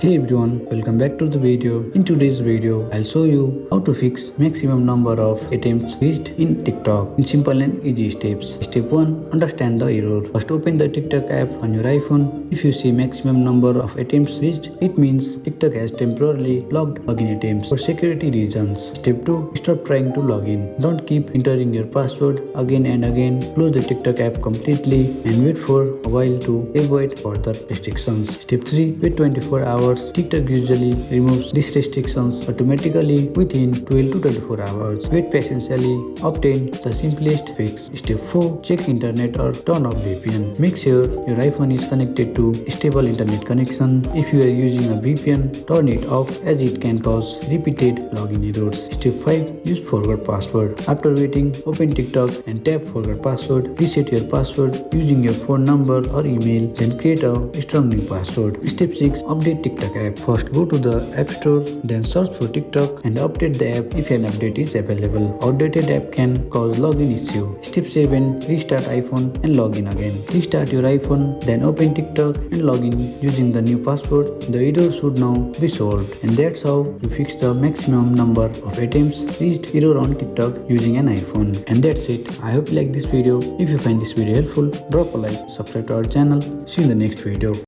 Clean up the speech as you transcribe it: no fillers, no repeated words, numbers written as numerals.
Hey everyone, welcome back to the video. In today's video, I'll show you how to fix maximum number of attempts reached in TikTok in simple and easy steps. Step 1. Understand the error. First open the TikTok app on your iPhone. If you see maximum number of attempts reached, it means TikTok has temporarily blocked login attempts for security reasons. Step 2. Stop trying to log in. Don't keep entering your password again and again. Close the TikTok app completely and wait for a while to avoid further restrictions. Step 3. Wait 24 hours. TikTok usually removes these restrictions automatically within 12 to 24 hours. Wait patiently, obtain the simplest fix. Step 4. Check internet or turn off VPN. Make sure your iPhone is connected to stable internet connection. If you are using a VPN, turn it off as it can cause repeated login errors. Step 5. Use forgot password. After waiting, open TikTok and tap forgot password. Reset your password using your phone number or email, then create a strong new password. Step 6. Update TikTok app. First go to the App Store, then search for TikTok and update the app if an update is available. Outdated app can cause login issue. Step 7. Restart iPhone and login again. Restart your iPhone, then open TikTok and login using the new password. The error should now be solved. And that's how you fix the maximum number of attempts reached error on TikTok using an iPhone. And that's it. I hope you like this video. If you find this video helpful, drop a like, subscribe to our channel. See you in the next video.